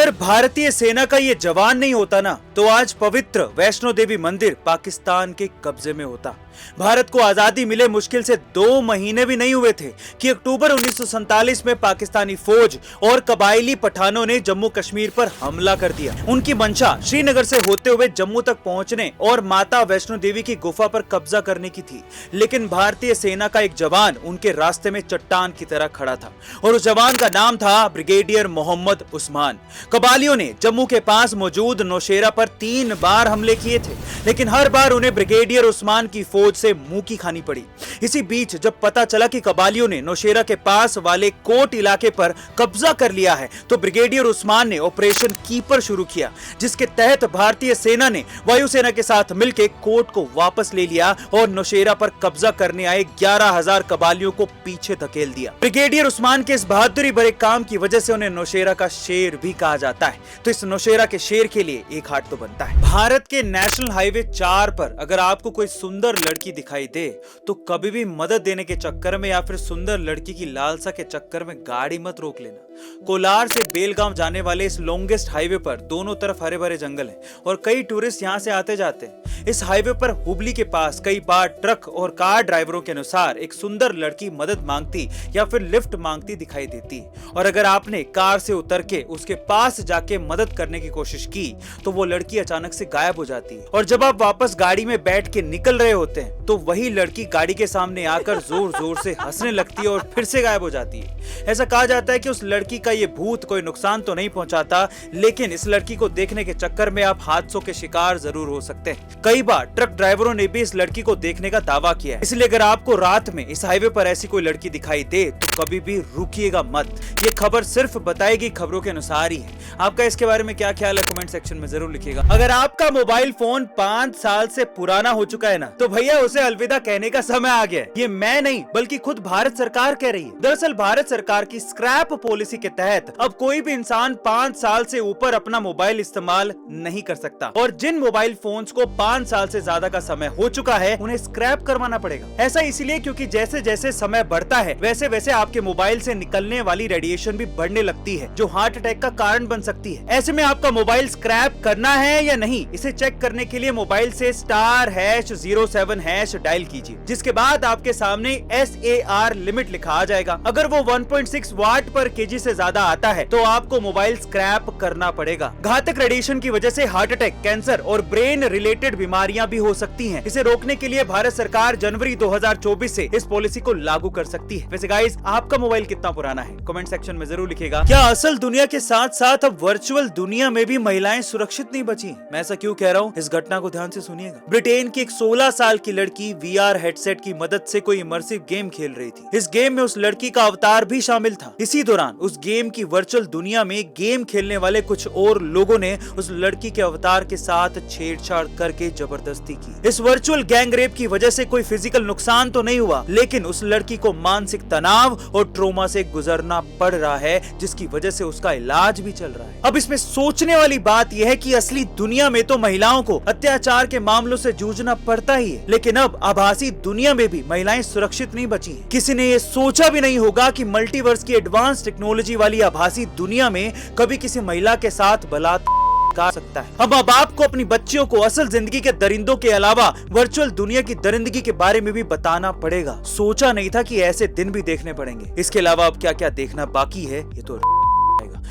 अगर भारतीय सेना का ये जवान नहीं होता ना, तो आज पवित्र वैष्णो देवी मंदिर पाकिस्तान के कब्जे में होता। भारत को आजादी मिले मुश्किल से 2 महीने भी नहीं हुए थे कि अक्टूबर 1947 में पाकिस्तानी फौज और कबायली पठानों ने जम्मू कश्मीर पर हमला कर दिया। उनकी मंशा श्रीनगर से होते हुए जम्मू तक पहुंचने और माता वैष्णो देवी की गुफा पर कब्जा करने की थी, लेकिन भारतीय सेना का एक जवान उनके रास्ते में चट्टान की तरह खड़ा था और उस जवान का नाम था ब्रिगेडियर मोहम्मद उस्मान। कबालियों ने जम्मू के पास मौजूद नौशेरा पर 3 बार हमले किए थे, लेकिन हर बार उन्हें ब्रिगेडियर उस्मान की फौज से मुंह की खानी पड़ी। इसी बीच जब पता चला कि कबालियों ने नौशेरा के पास वाले कोट इलाके पर कब्जा कर लिया है, तो ब्रिगेडियर उस्मान ने ऑपरेशन कीपर शुरू किया, जिसके तहत भारतीय सेना ने वायुसेना के साथ मिलकर कोट को वापस ले लिया और नौशेरा पर कब्जा करने आए 11,000 कबालियों को पीछे धकेल दिया। ब्रिगेडियर उस्मान के इस बहादुरी भरे काम की वजह से उन्हें नौशेरा का शेर भी कहा जाता है, तो इस नौशेरा के शेर के लिए एक हाथ तो बनता है। भारत के नेशनल हाईवे 4 पर अगर आपको कोई सुंदर लड़की दिखाई दे, तो कभी भी मदद देने के चक्कर में या फिर सुंदर लड़की की लालसा के चक्कर में गाड़ी मत रोक लेना। कोलार से बेलगांव जाने वाले इस लॉन्गेस्ट हाईवे पर दोनों तरफ हरे भरे जंगल हैं और कई टूरिस्ट यहां से आते जाते हैं। इस हाईवे पर हुबली के पास कई बार ट्रक और कार ड्राइवरों के अनुसार एक सुंदर लड़की मदद मांगती या फिर लिफ्ट मांगती दिखाई देती, और अगर आपने कार से उतर के उसके पास जाके मदद करने की कोशिश की, तो वो लड़की अचानक से गायब हो जाती है। और जब आप वापस गाड़ी में बैठ के निकल रहे होते हैं, तो वही लड़की गाड़ी के सामने आकर जोर जोर से हंसने लगती है और फिर से गायब हो जाती है। ऐसा कहा जाता है कि उस लड़की का ये भूत कोई नुकसान तो नहीं पहुंचाता, लेकिन इस लड़की को देखने के चक्कर में आप हादसों के शिकार जरूर हो सकते हैं। कई बार ट्रक ड्राइवरों ने भी इस लड़की को देखने का दावा किया है, इसलिए अगर आपको रात में इस हाईवे पर ऐसी कोई लड़की दिखाई दे, तो कभी भी रुकिएगा मत। ये खबर सिर्फ बताएगी खबरों के अनुसार ही है। आपका इसके बारे में क्या ख्याल है, कमेंट सेक्शन में जरूर लिखिएगा। अगर आपका मोबाइल फोन 5 साल से पुराना हो चुका है ना, तो भैया उसे अलविदा कहने का समय आ गया है। ये मैं नहीं बल्कि खुद भारत सरकार कह रही है। दरअसल भारत सरकार की स्क्रैप पॉलिसी के तहत अब कोई भी इंसान 5 साल से ऊपर अपना मोबाइल इस्तेमाल नहीं कर सकता, और जिन मोबाइल फोन्स को 5 साल से ज्यादा का समय हो चुका है, उन्हें स्क्रैप करवाना पड़ेगा। ऐसा इसलिए क्योंकि जैसे जैसे समय बढ़ता है, वैसे वैसे आपके मोबाइल से निकलने वाली रेडिएशन भी बढ़ने लगती है, जो हार्ट अटैक का कारण बन सकती है। ऐसे में आपका मोबाइल स्क्रैप करना है या नहीं, इसे चेक करने के लिए मोबाइल से *#07# डायल कीजिए, जिसके बाद आपके सामने SAR लिमिट लिखा आ जाएगा। अगर वो 1.6 वाट पर केजी से ज्यादा आता है, तो आपको मोबाइल स्क्रैप करना पड़ेगा। घातक रेडिएशन की वजह से हार्ट अटैक, कैंसर और ब्रेन रिलेटेड बीमारियां भी हो सकती हैं। इसे रोकने के लिए भारत सरकार जनवरी 2024 से इस पॉलिसी को लागू कर सकती है। वैसे गाइस, आपका मोबाइल कितना पुराना है, कमेंट सेक्शन में जरूर लिखिएगा। क्या असल दुनिया के साथ साथ अब वर्चुअल दुनिया में भी महिलाएं सुरक्षित नहीं बची? मैं ऐसा क्यों कह रहा हूँ, इस घटना को ध्यान से सुनिएगा। ब्रिटेन की एक 16 साल की लड़की VR हेडसेट की मदद से कोई इमर्सिव गेम खेल रही थी। इस गेम में उस लड़की का अवतार भी शामिल था। इसी दौरान उस गेम की वर्चुअल दुनिया में गेम खेलने वाले कुछ और लोगों ने उस लड़की के अवतार के साथ छेड़छाड़ करके जबरदस्ती की। इस वर्चुअल गैंग रेप की वजह से कोई फिजिकल नुकसान तो नहीं हुआ, लेकिन उस लड़की को मानसिक तनाव और ट्रोमा से गुजरना पड़ रहा है, जिसकी वजह से उसका इलाज भी चल रहा है। अब इसमें सोचने वाली बात यह है कि असली दुनिया में तो महिलाओं को अत्याचार के मामलों से जूझना पड़ता ही है, लेकिन अब आभासी दुनिया में भी महिलाएं सुरक्षित नहीं बची हैं। किसी ने ये सोचा भी नहीं होगा कि मल्टीवर्स की एडवांस टेक्नोलॉजी वाली आभासी दुनिया में कभी किसी महिला के साथ बलात्कार कर सकता है। अब आपको अपनी बच्चियों को असल जिंदगी के दरिंदों के अलावा वर्चुअल दुनिया की दरिंदगी के बारे में भी बताना पड़ेगा। सोचा नहीं था कि ऐसे दिन भी देखने पड़ेंगे। इसके अलावा अब क्या क्या देखना बाकी है, ये तो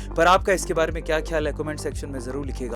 पर आपका इसके बारे में क्या ख्याल है, कमेंट सेक्शन में जरूर लिखिएगा।